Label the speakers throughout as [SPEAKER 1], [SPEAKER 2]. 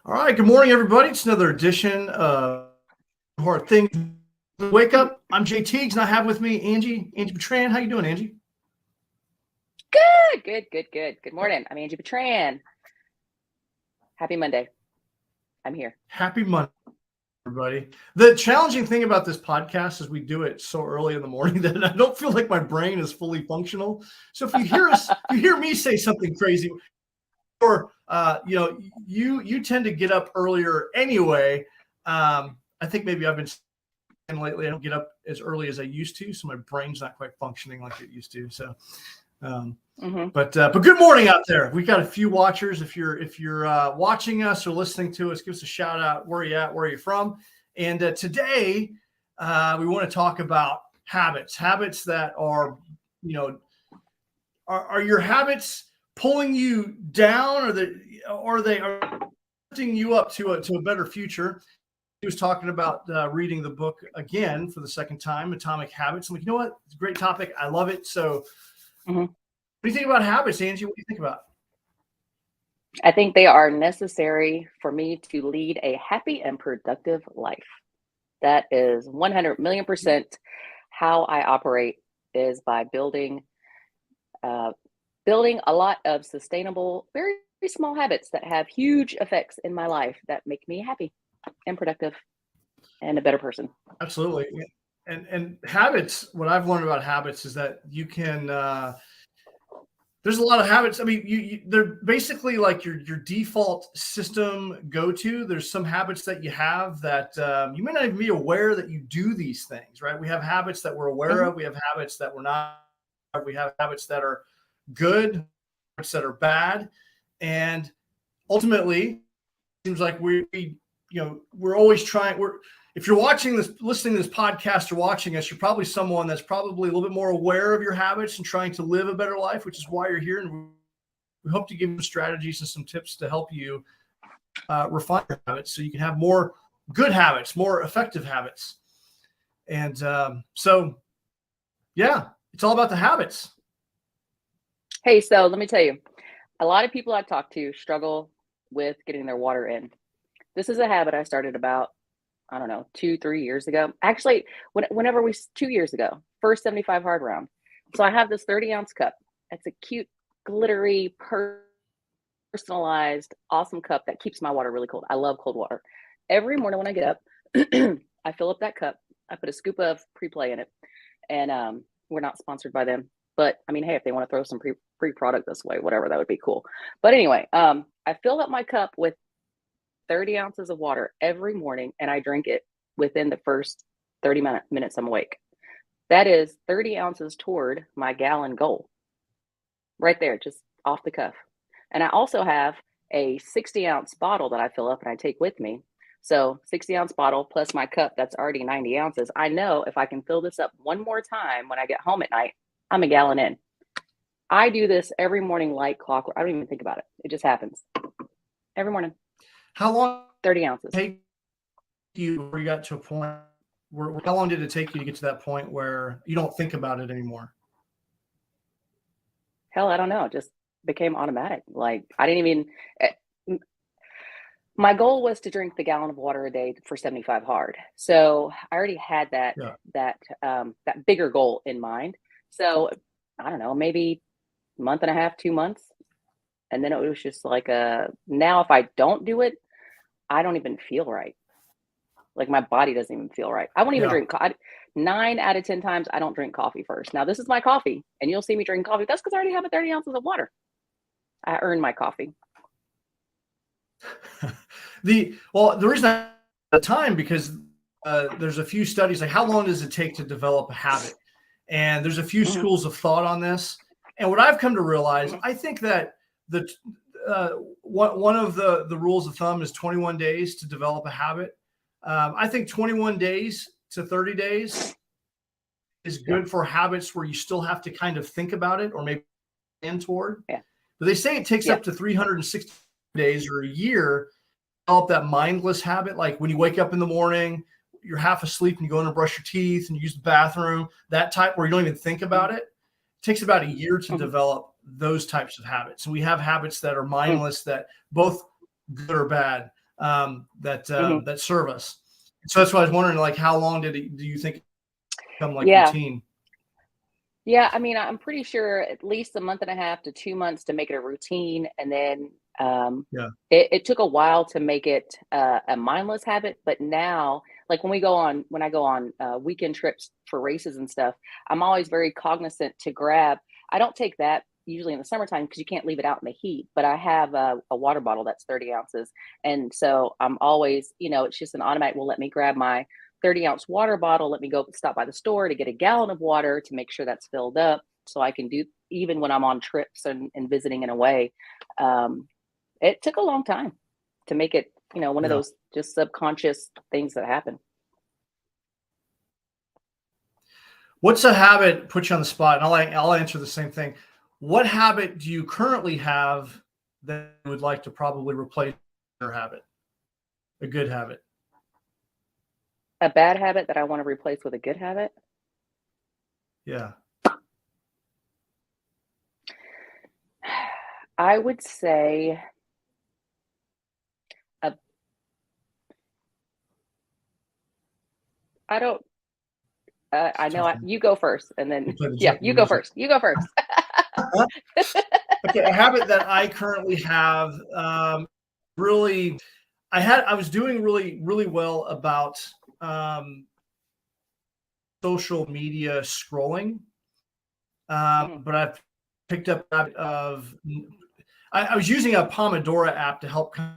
[SPEAKER 1] All right. Good morning, everybody. It's another edition of our thing. Wake up. I'm Jay Teagues, and I have with me Angi Petran. How you doing, Angi?
[SPEAKER 2] Good morning. I'm Angi Petran. Happy Monday. I'm here.
[SPEAKER 1] Happy Monday, everybody. The challenging thing about this podcast is we do it so early in the morning that I don't feel like my brain is fully functional. So if you hear me say something crazy, or you tend to get up earlier anyway. I think maybe I've been saying lately I don't get up as early as I used to, so my brain's not quite functioning like it used to. So, but good morning out there. We got a few watchers. If you're watching us or listening to us, give us a shout out. Where are you at? Where are you from? And today we want to talk about habits that are are your habits pulling you down, or they are lifting you up to a better future. He was talking about reading the book again for the second time, Atomic Habits. I'm like, you know what? It's a great topic. I love it. So what do you think about habits, Angi? What do you think about?
[SPEAKER 2] I think they are necessary for me to lead a happy and productive life. That is 100 million % how I operate, is by building a lot of sustainable, very small habits that have huge effects in my life that make me happy and productive and a better person.
[SPEAKER 1] Absolutely. And habits, what I've learned about habits is that you can, there's a lot of habits. I mean, they're basically like your default system go-to. There's some habits that you have that you may not even be aware that you do these things, right? We have habits that we're aware of. We have habits that we're not. We have habits that are good, habits that are bad. And ultimately, it seems like we're always trying. If you're listening to this podcast or watching us, you're probably someone that's probably a little bit more aware of your habits and trying to live a better life, which is why you're here. And we hope to give you strategies and some tips to help you refine your habits so you can have more good habits, more effective habits. And so, yeah, it's all about the habits.
[SPEAKER 2] Hey, so let me tell you, a lot of people I talk to struggle with getting their water in. This is a habit I started about, 2-3 years ago. Actually, 2 years ago, first 75 hard round. So I have this 30-ounce cup. It's a cute, glittery, personalized, awesome cup that keeps my water really cold. I love cold water. Every morning when I get up, I fill up that cup. I put a scoop of Pre-Play in it. And we're not sponsored by them. But I mean, hey, if they want to throw some free product this way, whatever, that would be cool. But anyway, I fill up my cup with 30 ounces of water every morning, and I drink it within the first 30 minutes I'm awake. That is 30 ounces toward my gallon goal. Right there, just off the cuff. And I also have a 60-ounce bottle that I fill up and I take with me. So 60-ounce bottle plus my cup that's already 90 ounces. I know if I can fill this up one more time when I get home at night, I'm a gallon in. I do this every morning like clockwork. I don't even think about it. It just happens every morning.
[SPEAKER 1] How long?
[SPEAKER 2] 30 ounces.
[SPEAKER 1] Take you where you got to a point where how long did it take you to get to that point where you don't think about it anymore?
[SPEAKER 2] Hell, I don't know. It just became automatic. Like I didn't even. My goal was to drink the gallon of water a day for 75 hard. So I already had that bigger goal in mind. So I don't know, maybe a month and a half, 2 months. And then it was just like now if I don't do it, I don't even feel right. Like my body doesn't even feel right. I won't even drink coffee. 9 out of 10 times I don't drink coffee first. Now this is my coffee and you'll see me drink coffee. That's because I already have 30 ounces of water. I earned my coffee.
[SPEAKER 1] The reason I the time because there's a few studies like how long does it take to develop a habit? And there's a few schools of thought on this. And what I've come to realize, I think that one of the rules of thumb is 21 days to develop a habit. I think 21 days to 30 days is good for habits where you still have to kind of think about it or maybe plan toward.
[SPEAKER 2] Yeah.
[SPEAKER 1] But they say it takes up to 360 days or a year to develop that mindless habit. Like when you wake up in the morning, you're half asleep and you go in and brush your teeth and you use the bathroom, that type where you don't even think about it. It takes about a year to develop those types of habits. And we have habits that are mindless that both good or bad. that serve us. So that's why I was wondering, like, how long do you think it become like
[SPEAKER 2] Yeah.
[SPEAKER 1] routine?
[SPEAKER 2] Yeah, I mean, I'm pretty sure at least a month and a half to 2 months to make it a routine, and then
[SPEAKER 1] Yeah.
[SPEAKER 2] it took a while to make it a mindless habit. But now, like when I go on weekend trips for races and stuff, I'm always very cognizant to grab. I don't take that usually in the summertime because you can't leave it out in the heat. But I have a water bottle that's 30 ounces, and so I'm always, it's just an automatic. Will let me grab my 30-ounce water bottle. Let me go stop by the store to get a gallon of water to make sure that's filled up so I can do even when I'm on trips and visiting in a way. It took a long time to make it, one of
[SPEAKER 1] Yeah.
[SPEAKER 2] those just subconscious things that happen.
[SPEAKER 1] What's a habit, put you on the spot, and I'll answer the same thing. What habit do you currently have that you would like to probably replace your habit? A good habit.
[SPEAKER 2] A bad habit that I want to replace with a good habit.
[SPEAKER 1] Yeah.
[SPEAKER 2] I would say I don't. I know. You go first, and then you go first. You go first.
[SPEAKER 1] Okay, a habit that I currently have, really, I was doing really, really well about social media scrolling, but I've picked up a habit of, I was using a Pomodoro app to help kind of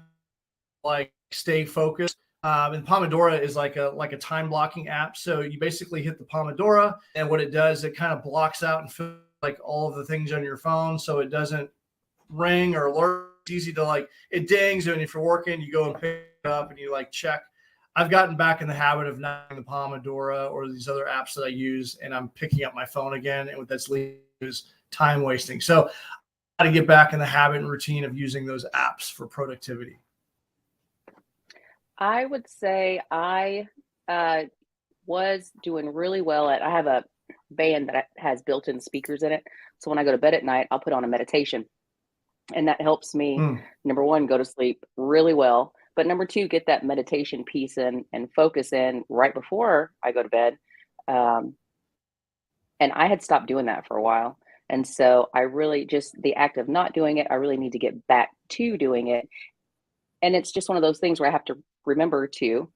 [SPEAKER 1] like stay focused. And Pomodoro is like a time blocking app. So you basically hit the Pomodoro, and what it does, it kind of blocks out and fills like all of the things on your phone, so it doesn't ring or alert. It's easy to, like, it dings, and if you're working, you go and pick it up and you like check. I've gotten back in the habit of not using the Pomodoro or these other apps that I use, and I'm picking up my phone again, and what that's leading to is time wasting. So I got to get back in the habit and routine of using those apps for productivity.
[SPEAKER 2] I would say I was doing really well I have a band that has built-in speakers in it. So when I go to bed at night, I'll put on a meditation. And that helps me, number one, go to sleep really well. But number two, get that meditation piece in and focus in right before I go to bed. And I had stopped doing that for a while. And so I really just the act of not doing it, I really need to get back to doing it. And it's just one of those things where I have to remember to,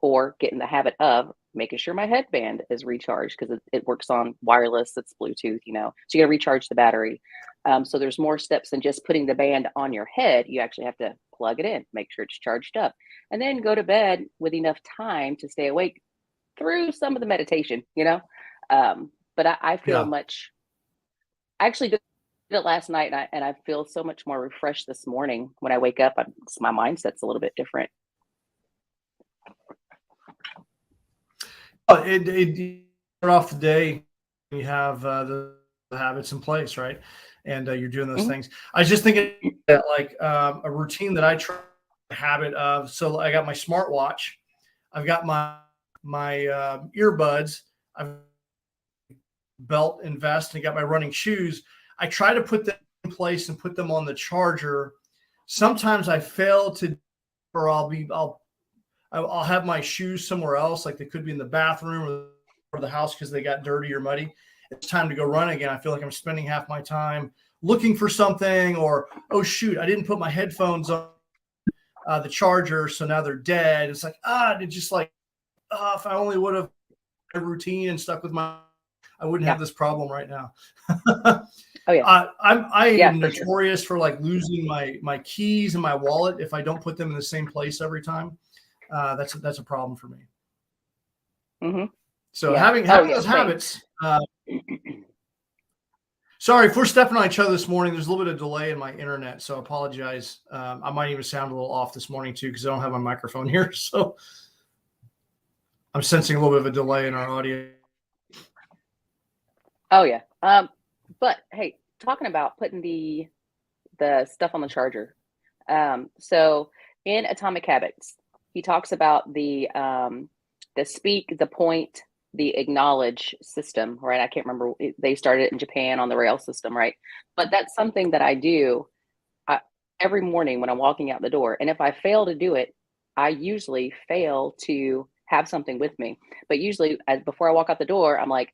[SPEAKER 2] or get in the habit of making sure my headband is recharged because it works on wireless, it's Bluetooth, so you got to recharge the battery. So there's more steps than just putting the band on your head. You actually have to plug it in, make sure it's charged up, and then go to bed with enough time to stay awake through some of the meditation, but I feel much, I actually did it last night, and I feel so much more refreshed this morning. When I wake up, my mindset's a little bit different.
[SPEAKER 1] It start off the day, you have the habits in place, right? And you're doing those things. I was just thinking that, like, a routine that I try habit of. So I got my smartwatch, I've got my earbuds, I've belt and vest, and got my running shoes. I try to put them in place and put them on the charger. Sometimes I fail to, or I'll have my shoes somewhere else, like they could be in the bathroom or the house because they got dirty or muddy. It's time to go run again. I feel like I'm spending half my time looking for something, or, oh shoot, I didn't put my headphones on the charger, so now they're dead. It's like, it's just like, if I only would have a routine and stuck with I wouldn't have this problem right now.
[SPEAKER 2] Oh yeah.
[SPEAKER 1] I am notorious for like losing my keys and my wallet if I don't put them in the same place every time. That's a problem for me.
[SPEAKER 2] Mm-hmm.
[SPEAKER 1] So having those habits. Sorry if we're stepping on each other this morning. There's a little bit of delay in my internet, so I apologize. I might even sound a little off this morning too because I don't have my microphone here, so I'm sensing a little bit of a delay in our audio.
[SPEAKER 2] Oh yeah. But hey, talking about putting the stuff on the charger. So in Atomic Habits, he talks about the speak, the point, the acknowledge system, right? I can't remember. They started it in Japan on the rail system, right? But that's something that I do every morning when I'm walking out the door. And if I fail to do it, I usually fail to have something with me. But usually, before I walk out the door, I'm like,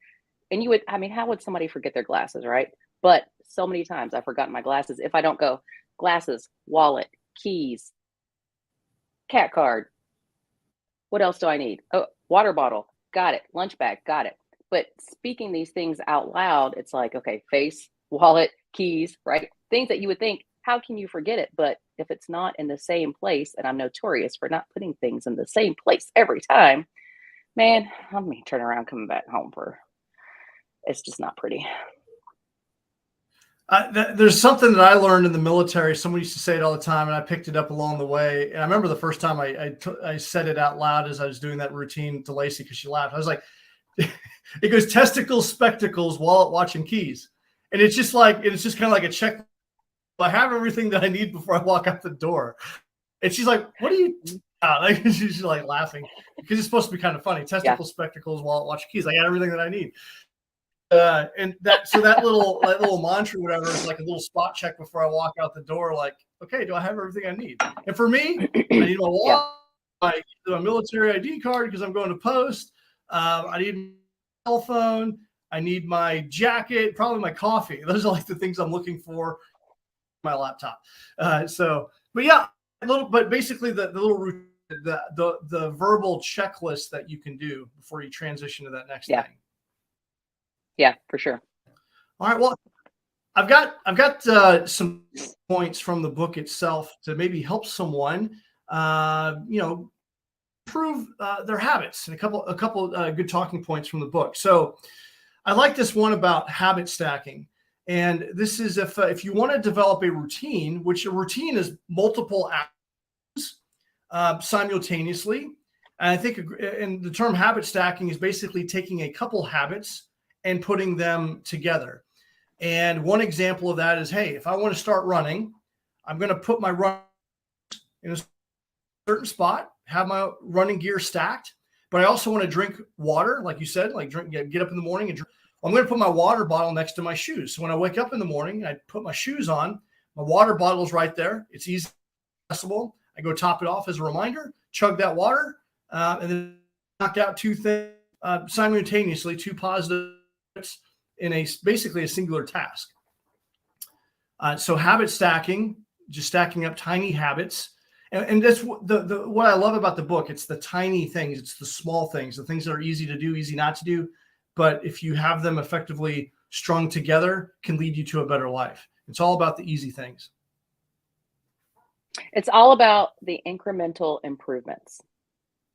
[SPEAKER 2] and you would, I mean, how would somebody forget their glasses, right? But so many times I've forgotten my glasses. If I don't go, glasses, wallet, keys, cat card, what else do I need? Oh, water bottle, got it. Lunch bag, got it. But speaking these things out loud, it's like, okay, face, wallet, keys, right? Things that you would think, how can you forget it? But if it's not in the same place, and I'm notorious for not putting things in the same place every time, man, I'm gonna turn around coming back home for it's just not pretty.
[SPEAKER 1] There's something that I learned in the military. Someone used to say it all the time, and I picked it up along the way. And I remember the first time I said it out loud as I was doing that routine to Lacey because she laughed. I was like, it goes testicles, spectacles, wallet, watch, and keys. And it's just kind of like a check. I have everything that I need before I walk out the door. And she's like, what are you? Like, she's like laughing because it's supposed to be kind of funny. Testicles, spectacles, wallet, watch, keys. I got everything that I need. And that little mantra, whatever, is like a little spot check before I walk out the door. Like, okay, do I have everything I need? And for me, I need my wallet, my military ID card because I'm going to post. I need my cell phone. I need my jacket, probably my coffee. Those are like the things I'm looking for. My laptop. But yeah, but basically the little the verbal checklist that you can do before you transition to that next thing.
[SPEAKER 2] Yeah, for sure.
[SPEAKER 1] All right. Well, I've got some points from the book itself to maybe help someone, improve their habits, and a couple good talking points from the book. So I like this one about habit stacking. And this is if you want to develop a routine, which a routine is multiple actions simultaneously. And I think, and the term habit stacking is basically taking a couple habits and putting them together. And one example of that is, hey, if I want to start running, I'm going to put my run in a certain spot, have my running gear stacked, but I also want to drink water, like you said, like get up in the morning and drink. I'm going to put my water bottle next to my shoes. So when I wake up in the morning, I put my shoes on, my water bottle is right there. It's easy, accessible. I go top it off as a reminder, chug that water, and then knock out two things simultaneously, two positive in basically a singular task. So habit stacking, just stacking up tiny habits. And that's what I love about the book. It's the tiny things. It's the small things, the things that are easy to do, easy not to do. But if you have them effectively strung together, can lead you to a better life. It's all about the easy things.
[SPEAKER 2] It's all about the incremental improvements.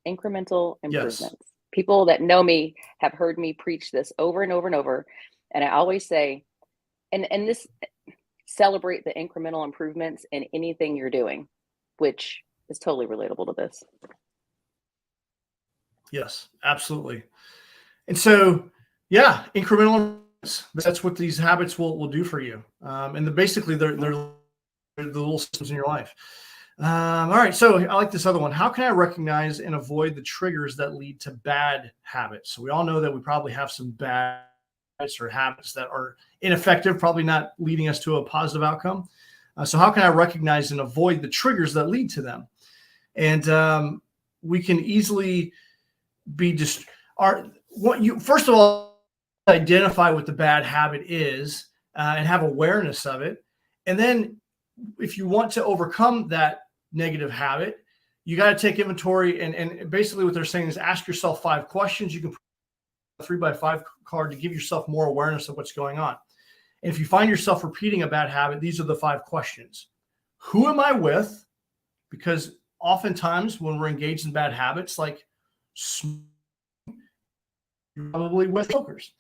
[SPEAKER 2] Incremental improvements. Yes. People that know me have heard me preach this over and over and over. And I always say, and this, celebrate the incremental improvements in anything you're doing, which is totally relatable to this.
[SPEAKER 1] Yes, absolutely. And so, yeah, incremental, that's what these habits will do for you. And basically they're the little systems in your life. All right. So I like this other one. How can I recognize and avoid the triggers that lead to bad habits? So we all know that we probably have some bad habits or habits that are ineffective, probably not leading us to a positive outcome. So how can I recognize and avoid the triggers that lead to them? And we can easily be first of all, identify what the bad habit is and have awareness of it. And then if you want to overcome that negative habit, you got to take inventory. And basically what they're saying is ask yourself 5 questions. You can put a 3x5 card to give yourself more awareness of what's going on. And if you find yourself repeating a bad habit, these are the 5 questions. Who am I with? Because oftentimes when we're engaged in bad habits, like probably with smokers.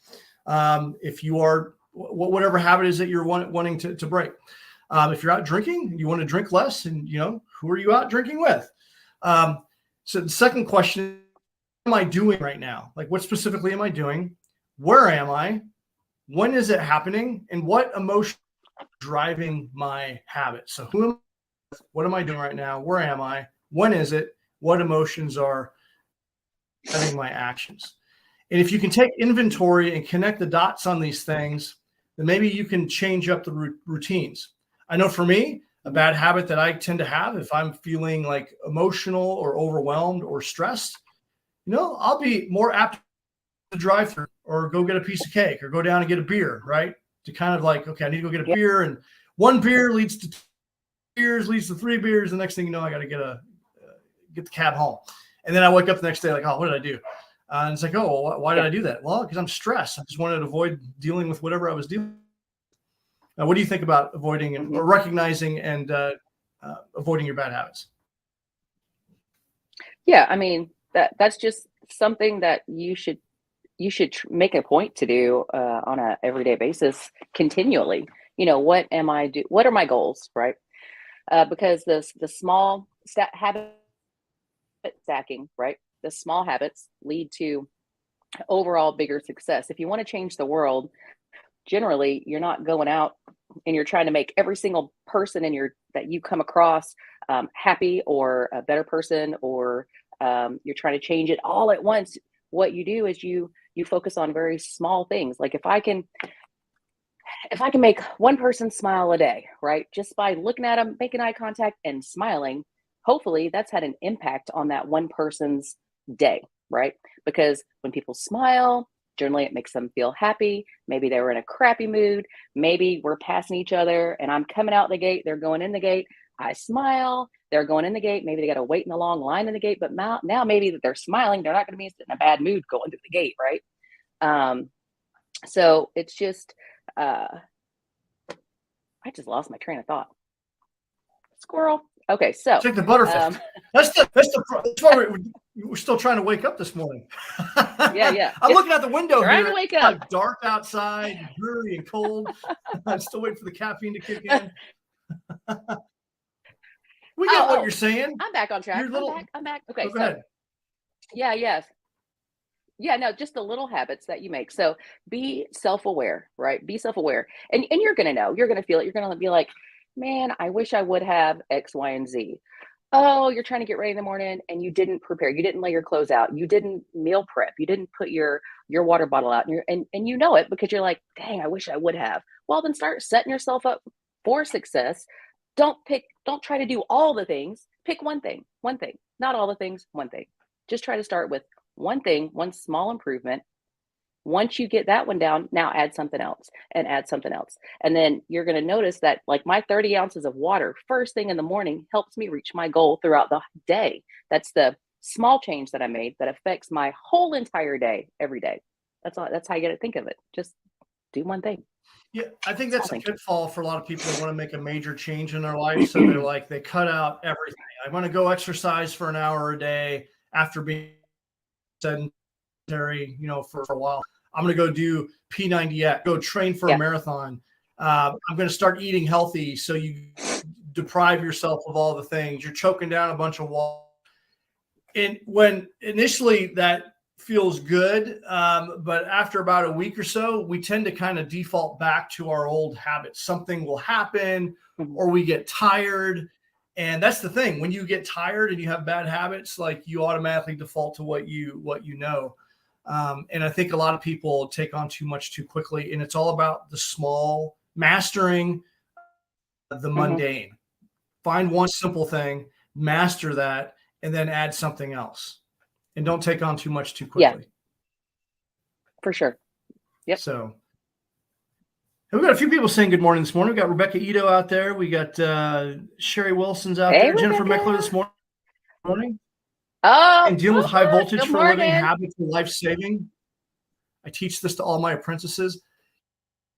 [SPEAKER 1] If you are, whatever habit is that you're wanting to break. If you're out drinking, you want to drink less, and who are you out drinking with? So the second question, what am I doing right now? Like, what specifically am I doing? Where am I? When is it happening? And what emotion is driving my habit? So who am I with? What am I doing right now? Where am I? When is it? What emotions are driving my actions? And if you can take inventory and connect the dots on these things, then maybe you can change up the routines. I know for me, a bad habit that I tend to have, if I'm feeling like emotional or overwhelmed or stressed, I'll be more apt to drive through or go get a piece of cake or go down and get a beer, right? To kind of like, okay, I need to go get a beer, and one beer leads to 2 beers, leads to 3 beers. The next thing you know, I got to get the cab home. And then I wake up the next day like, oh, what did I do? And it's like, oh, well, why did I do that? Well, because I'm stressed. I just wanted to avoid dealing with whatever I was dealing with. Now, what do you think about avoiding or recognizing and avoiding your bad habits?
[SPEAKER 2] Yeah, I mean, that's just something that you should make a point to do on a everyday basis continually. What are my goals, right? Because the small habit stacking, right? The small habits lead to overall bigger success. If you want to change the world, generally you're not going out and you're trying to make every single person that you come across happy or a better person, or you're trying to change it all at once. What you do is you focus on very small things. Like if I can make one person smile a day, right? Just by looking at them, making eye contact and smiling, hopefully that's had an impact on that one person's day, right? Because when people smile, generally it makes them feel happy. Maybe they were in a crappy mood. Maybe we're passing each other and I'm coming out the gate, they're going in the gate. I smile, they're going in the gate. Maybe they got to wait in a long line in the gate, but now maybe that they're smiling, they're not going to be in a bad mood going through the gate, right? So it's just, I just lost my train of thought. Squirrel. Okay, so
[SPEAKER 1] check the butterfish. That's why we're still trying to wake up this morning.
[SPEAKER 2] Yeah.
[SPEAKER 1] I'm looking out the window
[SPEAKER 2] trying
[SPEAKER 1] here.
[SPEAKER 2] To wake up.
[SPEAKER 1] It's dark outside, dreary and cold. I'm still waiting for the caffeine to kick in. We got what you're saying.
[SPEAKER 2] I'm back on track. I'm back. Okay,
[SPEAKER 1] go ahead.
[SPEAKER 2] Yeah, no, just the little habits that you make. So be self-aware, right? Be self-aware. And you're going to know, you're going to feel it. You're going to be like, man, I wish I would have X, Y, and Z. Oh, you're trying to get ready in the morning and you didn't prepare. You didn't lay your clothes out. You didn't meal prep. You didn't put your water bottle out. And you know it because you're like, dang, I wish I would have. Well, then start setting yourself up for success. Don't try to do all the things. Pick one thing, not all the things, one thing. Just try to start with one thing, one small improvement. Once you get that one down, now add something else and add something else. And then you're going to notice that like my 30 ounces of water first thing in the morning helps me reach my goal throughout the day. That's the small change that I made that affects my whole entire day, every day. That's how you got to think of it. Just do one thing.
[SPEAKER 1] Yeah, I think that's a pitfall for a lot of people who want to make a major change in their life. So they cut out everything. I want to go exercise for an hour a day after being sedentary, for a while. I'm going to go do P90X, go train for a marathon. I'm going to start eating healthy. So you deprive yourself of all the things. You're choking down a bunch of water. And when initially that feels good, but after about a week or so, we tend to kind of default back to our old habits. Something will happen or we get tired. And that's the thing. When you get tired and you have bad habits, like you automatically default to what you know. And I think a lot of people take on too much too quickly, and it's all about the small, mastering the mundane. Find one simple thing, master that, and then add something else. And don't take on too much too quickly.
[SPEAKER 2] Yeah, for sure. Yep.
[SPEAKER 1] So we've got a few people saying good morning this morning. We got Rebecca Ito out there. We got Sherry Wilson's out there.
[SPEAKER 2] Rebecca.
[SPEAKER 1] Jennifer Meckler this morning.
[SPEAKER 2] Oh,
[SPEAKER 1] and dealing with high voltage for a living, habits and life saving. I teach this to all my apprentices.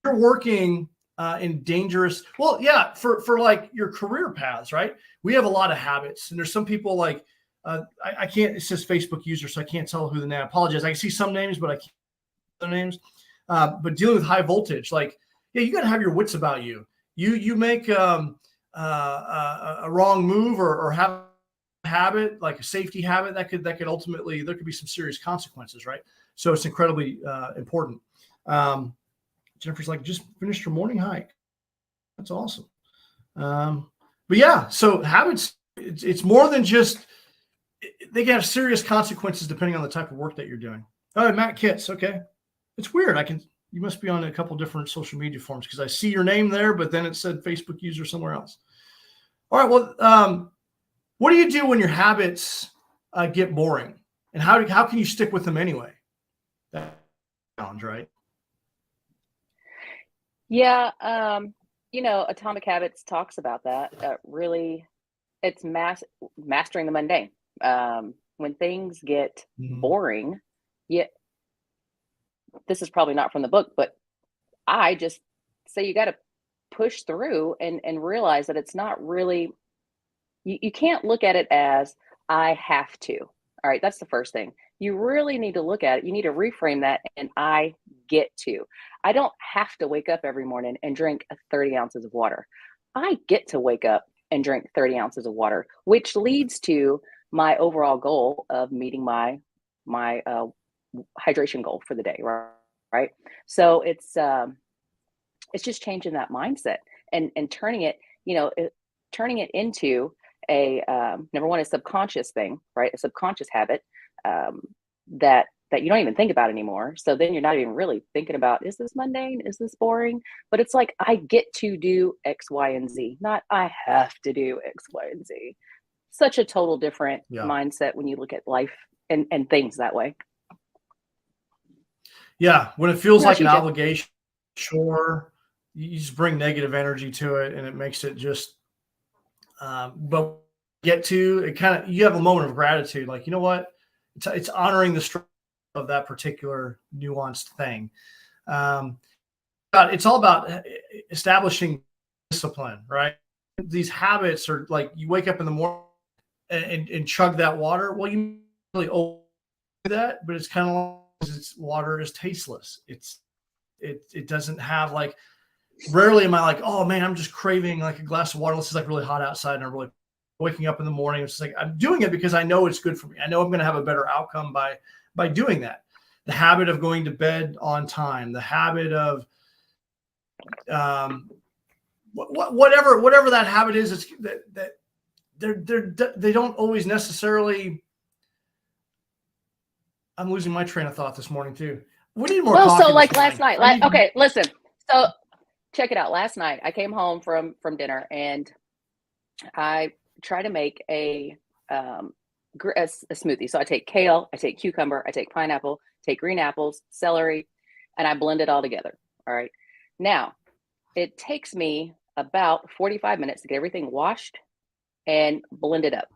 [SPEAKER 1] You're working in dangerous, for like your career paths, right? We have a lot of habits, and there's some people like I can't. It says Facebook user, so I can't tell who the name. I apologize. I can see some names, but I can't see other names. But dealing with high voltage, like you got to have your wits about you. You make a wrong move or have habit, like a safety habit, that could ultimately, there could be some serious consequences, right? So it's incredibly important. Jennifer's like, just finished your morning hike. That's awesome. But yeah, so habits, it's more than just, they can have serious consequences depending on the type of work that you're doing. Oh, Matt Kitts. Okay. It's weird. You must be on a couple different social media forms because I see your name there, but then it said Facebook user somewhere else. All right. Well, what do you do when your habits get boring, and how can you stick with them anyway? That's a challenge, right?
[SPEAKER 2] Yeah, Atomic Habits talks about that. Really, it's mastering the mundane. When things get
[SPEAKER 1] Mhm.
[SPEAKER 2] boring, yeah, this is probably not from the book, but I just say you got to push through and realize that it's not really, you can't look at it as I have to. All right, that's the first thing. You really need to look at it. You need to reframe that and I get to. I don't have to wake up every morning and drink 30 ounces of water. I get to wake up and drink 30 ounces of water, which leads to my overall goal of meeting my hydration goal for the day, right? Right. So it's just changing that mindset and turning it, turning it into a number one, a subconscious thing, right? A subconscious habit um, that you don't even think about anymore. So then you're not even really thinking about, is this mundane? Is this boring? But it's like I get to do X, Y, and Z, not I have to do X, Y, and Z. Such a total different
[SPEAKER 1] Yeah.
[SPEAKER 2] mindset when you look at life and things that way.
[SPEAKER 1] Yeah. When it feels
[SPEAKER 2] How
[SPEAKER 1] like
[SPEAKER 2] about
[SPEAKER 1] an
[SPEAKER 2] you, Jeff?
[SPEAKER 1] obligation, sure, you just bring negative energy to it, and it makes it just. But get to it, kind of you have a moment of gratitude, like you know what, it's honoring the strength of that particular nuanced thing. Um, but it's all about establishing discipline, right? These habits are like you wake up in the morning and chug that water. Well, you really owe that, but it's kind of like water is tasteless. It doesn't have like rarely am I like, oh man, I'm just craving like a glass of water. This is like really hot outside, and I'm really waking up in the morning. It's like I'm doing it because I know it's good for me. I know I'm going to have a better outcome by doing that. The habit of going to bed on time, the habit of um, whatever that habit is, it's that they don't always necessarily. I'm losing my train of thought this morning too. We need more
[SPEAKER 2] Well, so
[SPEAKER 1] coffee this
[SPEAKER 2] like last
[SPEAKER 1] morning.
[SPEAKER 2] night,
[SPEAKER 1] I need.
[SPEAKER 2] okay, listen. So check it out. Last night I came home from dinner and I try to make um, a smoothie. So I take kale, I take cucumber, I take pineapple, take green apples, celery, and I blend it all together. All right. Now it takes me about 45 minutes to get everything washed and blended up,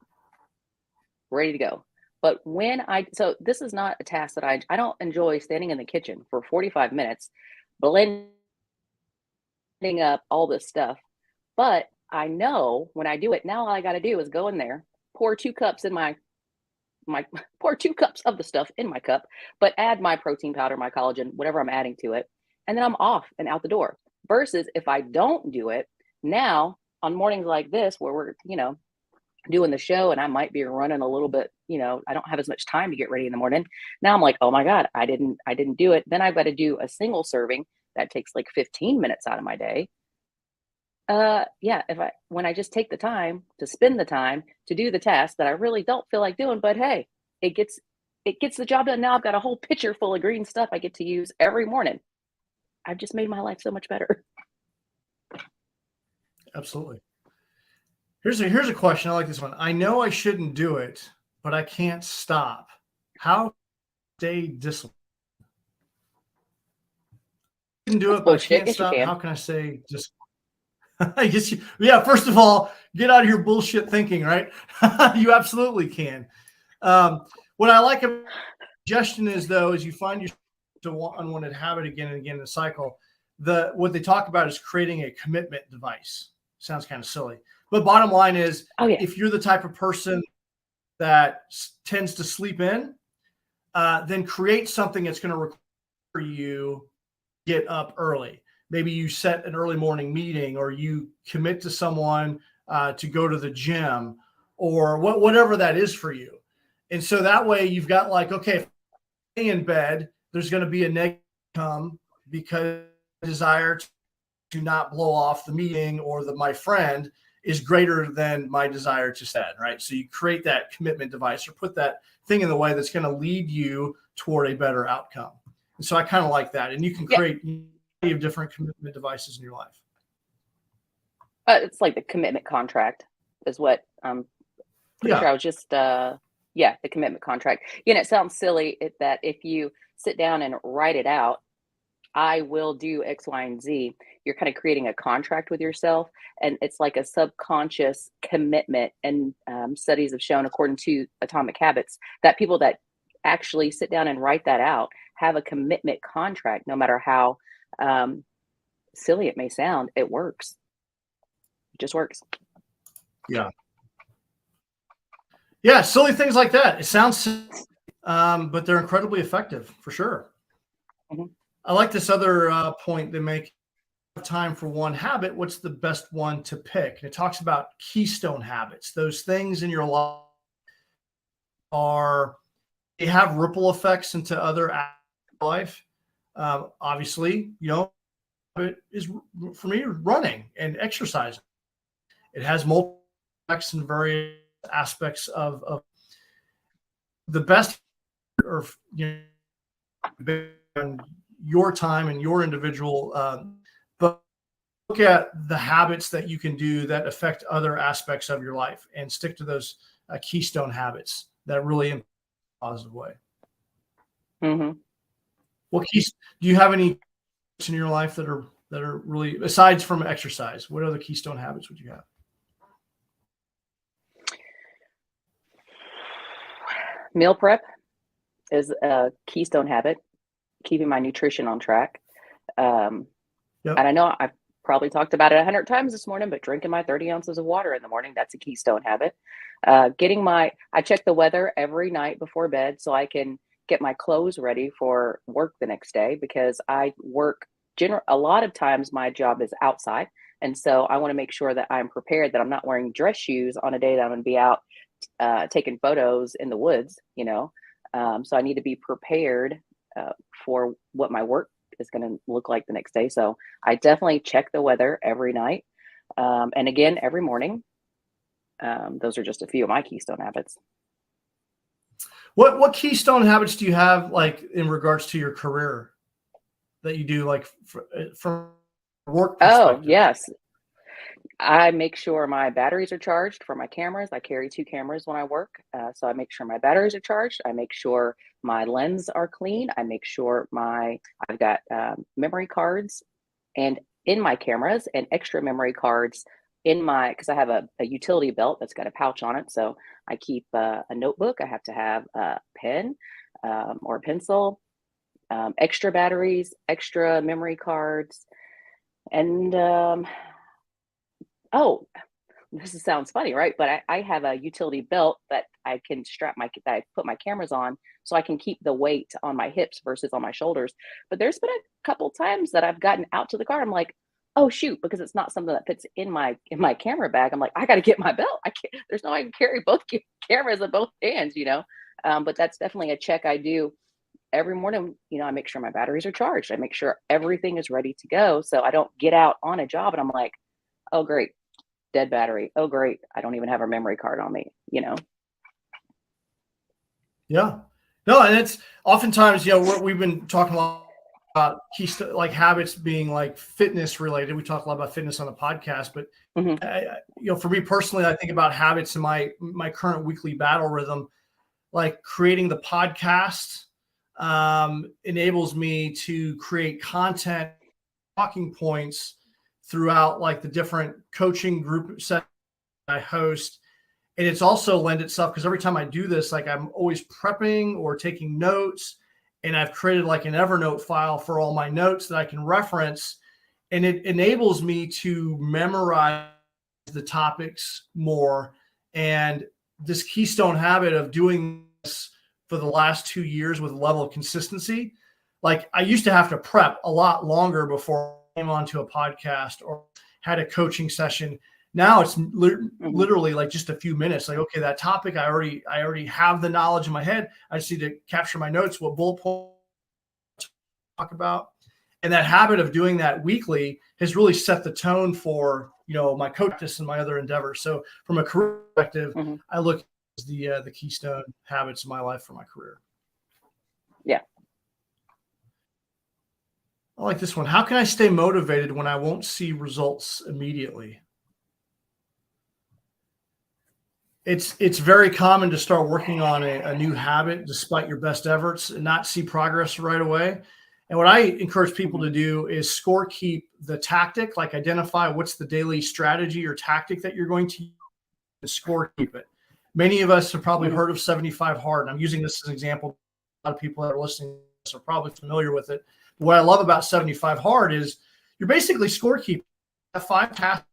[SPEAKER 2] ready to go. But so this is not a task that I don't enjoy standing in the kitchen for 45 minutes blending up all this stuff. But I know when I do it, now all I got to do is go in there, pour 2 cups in my pour 2 cups of the stuff in my cup, but add my protein powder, my collagen, whatever I'm adding to it, and then I'm off and out the door. Versus if I don't do it, now on mornings like this where we're, doing the show and I might be running a little bit, I don't have as much time to get ready in the morning. Now I'm like, oh my God, I didn't do it. Then I've got to do a single serving that takes like 15 minutes out of my day. Yeah, when I just take the time to spend the time to do the task that I really don't feel like doing, but hey, it gets it gets the job done. Now I've got a whole pitcher full of green stuff I get to use every morning. I've just made my life so much better.
[SPEAKER 1] Absolutely. Here's a question. I like this one. I know I shouldn't do it, but I can't stop. How stay disciplined? I can do
[SPEAKER 2] That's
[SPEAKER 1] it, but I
[SPEAKER 2] bullshit.
[SPEAKER 1] can't
[SPEAKER 2] Yes, you
[SPEAKER 1] stop.
[SPEAKER 2] can.
[SPEAKER 1] How can I say just I guess yeah, first of all, get out of your bullshit thinking, right? You absolutely can. What I like a suggestion is though, is you find your unwanted habit again and again in the cycle. What they talk about is creating a commitment device. Sounds kind of silly, but bottom line is,
[SPEAKER 2] Oh yeah.
[SPEAKER 1] if you're the type of person that tends to sleep in, then create something that's going to require you get up early. Maybe you set an early morning meeting, or you commit to someone to go to the gym, or whatever that is for you. And so that way you've got like, okay, if I'm in bed, there's going to be a negative come because desire to not blow off the meeting or my friend is greater than my desire to set, right? So you create that commitment device or put that thing in the way that's going to lead you toward a better outcome. And so I kind of like that. And you can
[SPEAKER 2] Yeah.
[SPEAKER 1] create different commitment devices in your life.
[SPEAKER 2] It's like the commitment contract. is what I'm pretty
[SPEAKER 1] Yeah.
[SPEAKER 2] sure I was just, yeah, the commitment contract. You know, it sounds silly that if you sit down and write it out, I will do X, Y, and Z. You're kind of creating a contract with yourself, and it's like a subconscious commitment. And studies have shown, according to Atomic Habits, that people that actually sit down and write that out have a commitment contract. No matter how um, silly it may sound, it works. It just works.
[SPEAKER 1] Yeah. Yeah. Silly things like that. It sounds silly, but they're incredibly effective for sure.
[SPEAKER 2] Mhm.
[SPEAKER 1] I like this other point they make. Time for one habit, what's the best one to pick? And it talks about keystone habits. Those things in your life are, they have ripple effects into other aspects of life. Obviously, it is for me running and exercising. It has multiple effects in various aspects of the best, or based on your time and your individual. But look at the habits that you can do that affect other aspects of your life and stick to those keystone habits that really impact in a positive way.
[SPEAKER 2] Hmm.
[SPEAKER 1] What keys do you have any in your life that are really, aside from exercise, what other keystone habits would you have?
[SPEAKER 2] Meal prep is a keystone habit, keeping my nutrition on track. Um,
[SPEAKER 1] Yep.
[SPEAKER 2] and I know I've probably talked about it 100 times this morning, but drinking my 30 ounces of water in the morning, that's a keystone habit. I check the weather every night before bed so I can get my clothes ready for work the next day, because I work a lot of times my job is outside. And so I want to make sure that I'm prepared, that I'm not wearing dress shoes on a day that I'm going to be out taking photos in the woods, you know. So I need to be prepared for what my work is going to look like the next day. So I definitely check the weather every night. And again, every morning. Those are just a few of my keystone habits.
[SPEAKER 1] What keystone habits do you have, like in regards to your career, that you do, like from a work
[SPEAKER 2] Oh,
[SPEAKER 1] perspective?
[SPEAKER 2] yes. I make sure my batteries are charged for my cameras. I carry 2 cameras when I work. So I make sure my batteries are charged. I make sure my lens are clean. I make sure I've got memory cards and in my cameras, and extra memory cards because I have a utility belt that's got a pouch on it. So I keep a notebook. I have to have a pen or a pencil, extra batteries, extra memory cards, and oh, sounds funny, right? But I have a utility belt that I can that I put my cameras on, so I can keep the weight on my hips versus on my shoulders. But there's been a couple times that I've gotten out to the car. I'm like, oh shoot, because it's not something that fits in my camera bag. I'm like, I got to get my belt. I can't. There's no way I can carry both cameras in both hands, you know. But that's definitely a check I do every morning. You know, I make sure my batteries are charged. I make sure everything is ready to go, so I don't get out on a job and I'm like, oh great, dead battery. Oh, great. I don't even have a memory card on me, you know?
[SPEAKER 1] Yeah. No, and it's oftentimes, we've been talking a lot about keystone, like habits being like fitness related. We talk a lot about fitness on the podcast, but
[SPEAKER 2] Hmm.
[SPEAKER 1] for me personally, I think about habits in my current weekly battle rhythm. Like creating the podcast enables me to create content, talking points throughout like the different coaching group sets I host. And it's also lend itself, because every time I do this, like I'm always prepping or taking notes, and I've created like an Evernote file for all my notes that I can reference, and it enables me to memorize the topics more. And this keystone habit of doing this for the last 2 years with a level of consistency, like I used to have to prep a lot longer before I came onto a podcast or had a coaching session. Now it's
[SPEAKER 2] Hmm.
[SPEAKER 1] literally like just a few minutes. Like, okay, that topic, I already have the knowledge in my head. I just need to capture my notes, what bullet points talk about. And that habit of doing that weekly has really set the tone for, my coaches and my other endeavors. So from a career perspective,
[SPEAKER 2] Hmm.
[SPEAKER 1] I look at the keystone habits of my life for my career.
[SPEAKER 2] Yeah.
[SPEAKER 1] I like this one. How can I stay motivated when I won't see results immediately? it's very common to start working on a new habit despite your best efforts and not see progress right away. And what I encourage people
[SPEAKER 2] Mhm.
[SPEAKER 1] to do is score keep the tactic, like identify what's the daily strategy or tactic that you're going to use, and score keep it. Many of us have probably
[SPEAKER 2] Mhm.
[SPEAKER 1] heard of 75 hard. And I'm using this as an example. A lot of people that are listening to this are probably familiar with it. But what I love about 75 hard is you're basically score keeping. Have 5 tasks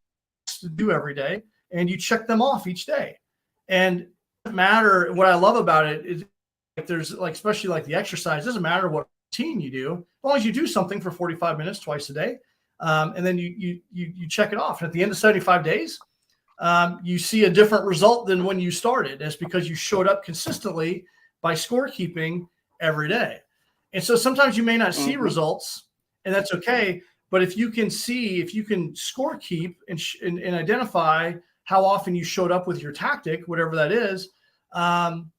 [SPEAKER 1] to do every day, and you check them off each day. And it doesn't matter. What I love about it is like there's like, especially like the exercise, it doesn't matter what routine you do, as long as you do something for 45 minutes twice a day. And then you check it off. And at the end of 75 days, you see a different result than when you started. That's because you showed up consistently by scorekeeping every day. And so sometimes you may not see
[SPEAKER 2] Mhm.
[SPEAKER 1] results, and that's okay. But if you can see, if you can score keep and identify how often you showed up with your tactic, whatever that is, um,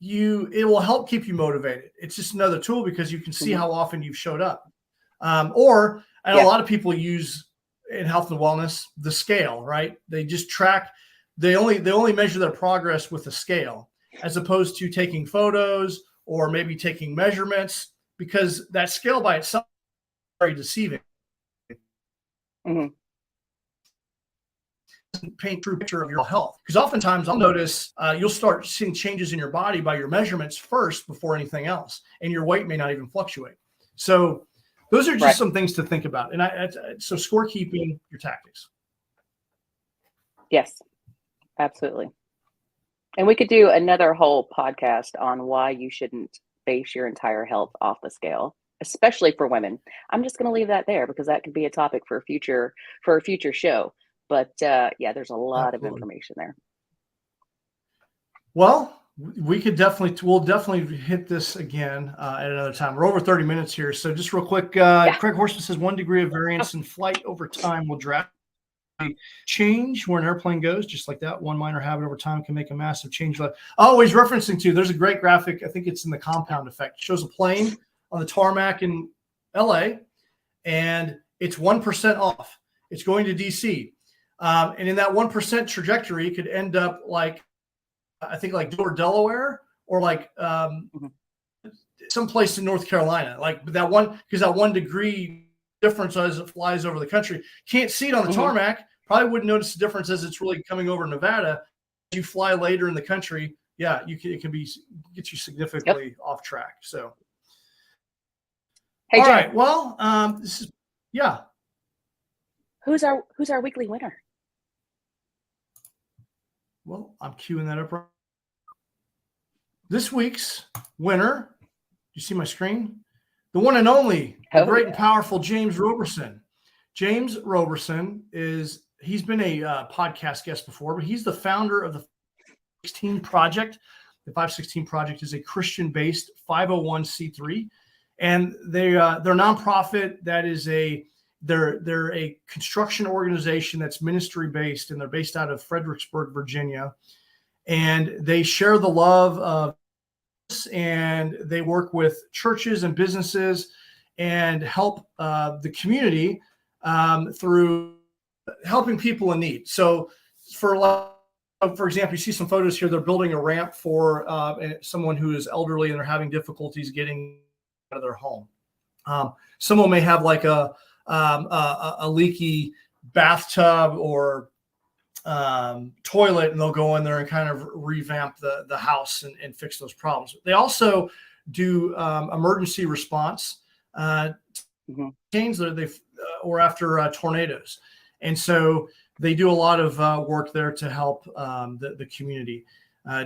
[SPEAKER 1] it will help keep you motivated. It's just another tool because you can see
[SPEAKER 2] Mhm.
[SPEAKER 1] how often you've showed up. Or and a
[SPEAKER 2] Yeah.
[SPEAKER 1] lot of people use in health and wellness the scale, right? They just track. They only measure their progress with a scale, as opposed to taking photos or maybe taking measurements, because that scale by itself is very deceiving.
[SPEAKER 2] Mhm.
[SPEAKER 1] Paint true picture of your health, because oftentimes I'll notice you'll start seeing changes in your body by your measurements first before anything else, and your weight may not even fluctuate. So those are
[SPEAKER 2] Right.
[SPEAKER 1] just some things to think about. And so scorekeeping your tactics.
[SPEAKER 2] Yes, absolutely. And we could do another whole podcast on why you shouldn't base your entire health off the scale, especially for women. I'm just going to leave that there because that could be a topic for a future show. But yeah, there's a lot of
[SPEAKER 1] Absolutely.
[SPEAKER 2] information there.
[SPEAKER 1] Well, we'll definitely hit this again at another time. We're over 30 minutes here. So just real quick,
[SPEAKER 2] Yeah.
[SPEAKER 1] Craig Horseman says 1 degree of
[SPEAKER 2] Oh,
[SPEAKER 1] variance in flight over time will drastically change where an airplane goes, just like that. One minor habit over time can make a massive change. Always referencing to, there's a great graphic. I think it's in the compound effect. It shows a plane on the tarmac in LA, and it's 1% off. It's going to DC. And in that 1% trajectory, it could end up like, I think like Dover, Delaware, or like
[SPEAKER 2] mhm.
[SPEAKER 1] someplace in North Carolina. Like that one, because that 1 degree difference as it flies over the country. Can't see it on the
[SPEAKER 2] Mhm.
[SPEAKER 1] tarmac. Probably wouldn't notice the difference as it's really coming over Nevada. As you fly later in the country, yeah, it can get you
[SPEAKER 2] Yep.
[SPEAKER 1] significantly off track. So,
[SPEAKER 2] Hey
[SPEAKER 1] all
[SPEAKER 2] Jay,
[SPEAKER 1] right. Well, yeah.
[SPEAKER 2] who's our weekly winner?
[SPEAKER 1] Well, I'm queuing that up. This week's winner. You see my screen? The one and only, the
[SPEAKER 2] Oh
[SPEAKER 1] great and
[SPEAKER 2] yeah.
[SPEAKER 1] powerful James Roberson. James Roberson he's been a podcast guest before, but he's the founder of the 516 Project. The 516 Project is a Christian-based 501c3, and they're nonprofit. They're a construction organization that's ministry-based, and they're based out of Fredericksburg, Virginia. And they share the love of, and they work with churches and businesses and help the community through helping people in need. So, for example, you see some photos here. They're building a ramp for someone who is elderly and they're having difficulties getting out of their home. Someone may have like a leaky bathtub or toilet, and they'll go in there and kind of revamp the house and fix those problems. They also do emergency response
[SPEAKER 2] Mhm.
[SPEAKER 1] chains that they've or after tornadoes, and so they do a lot of work there to help the community.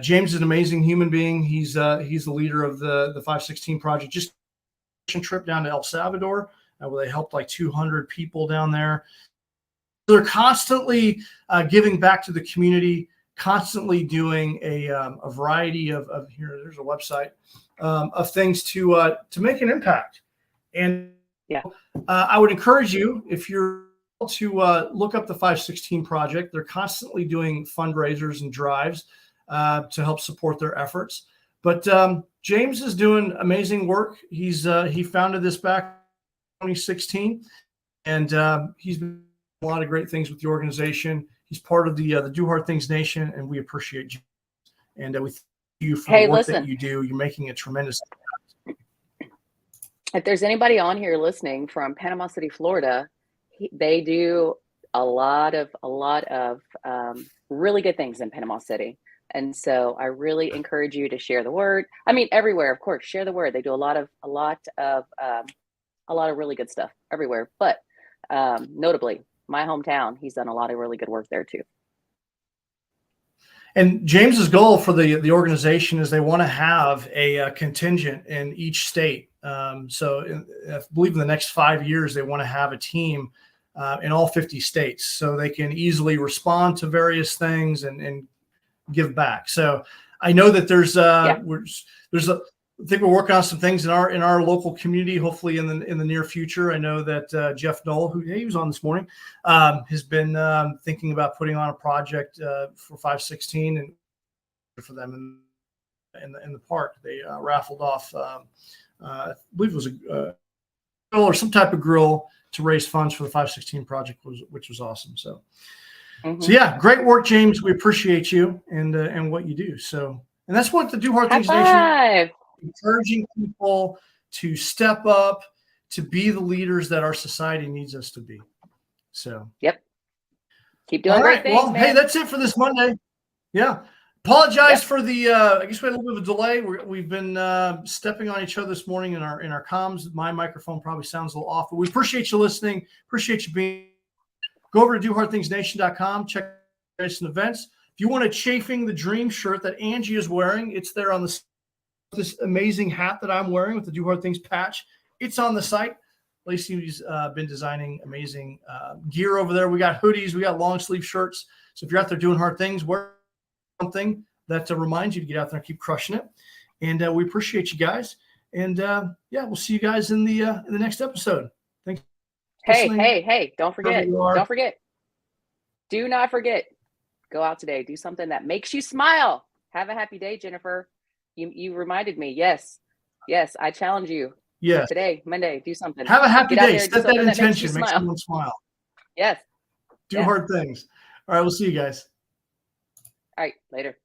[SPEAKER 1] James is an amazing human being. He's the leader of the 516 Project. Just a trip down to El Salvador where they helped like 200 people down there. They're constantly giving back to the community, constantly doing a variety of here. There's a website of things to make an impact. And
[SPEAKER 2] Yeah.
[SPEAKER 1] I would encourage you, if you're to look up the 516 Project. They're constantly doing fundraisers and drives to help support their efforts. But James is doing amazing work. He founded this back in 2016, and he's been a lot of great things with the organization. He's part of the Do Hard Things Nation, and we appreciate you. And we thank you for
[SPEAKER 2] Hey,
[SPEAKER 1] the work
[SPEAKER 2] listen.
[SPEAKER 1] that you do. You're making a tremendous.
[SPEAKER 2] If there's anybody on here listening from Panama City, Florida, they do a lot of really good things in Panama City. And so I really encourage you to share the word. I mean, everywhere, of course, share the word. They do a lot of really good stuff everywhere. But notably, my hometown, he's done a lot of really good work there too.
[SPEAKER 1] And James's goal for the organization is they want to have a contingent in each state. So I believe in the next 5 years, they want to have a team in all 50 states so they can easily respond to various things and give back. So I know that I think we're working on some things in our local community, hopefully in the near future. I know that Jeff Knoll, he was on this morning, has been thinking about putting on a project for 516 and for them in the park. They raffled off, I believe it was a grill or some type of grill to raise funds for the 516 project, which was awesome. So, So yeah, great work, James. We appreciate you and what you do. So, and that's what the Do Hard Things Nation. Encouraging people to step up, to be the leaders that our society needs us to be. So,
[SPEAKER 2] yep. Keep doing great things,
[SPEAKER 1] well,
[SPEAKER 2] man.
[SPEAKER 1] hey, that's it for this Monday. Yeah. Apologize for the, I guess we had a little bit of a delay. We've been stepping on each other this morning in our comms. My microphone probably sounds a little off, but we appreciate you listening. Appreciate you being. Go over to dohardthingsnation.com. Check some events. If you want a Chafing the Dream shirt that Angi is wearing, it's there on this amazing hat that I'm wearing with the Do Hard Things patch. It's on the site. Lacey's been designing amazing gear over there. We got hoodies. We got long sleeve shirts. So if you're out there doing hard things, wear something that reminds you to get out there and keep crushing it. And we appreciate you guys. And we'll see you guys in the next episode. Thanks.
[SPEAKER 2] Hey, don't forget. Do not forget. Go out today. Do something that makes you smile. Have a happy day, Jennifer. You reminded me. Yes. I challenge you.
[SPEAKER 1] Yes.
[SPEAKER 2] Today, Monday, do something.
[SPEAKER 1] Have a happy day. Set that intention. Make someone smile.
[SPEAKER 2] Yes.
[SPEAKER 1] Do hard things. All right. We'll see you guys.
[SPEAKER 2] All right. Later.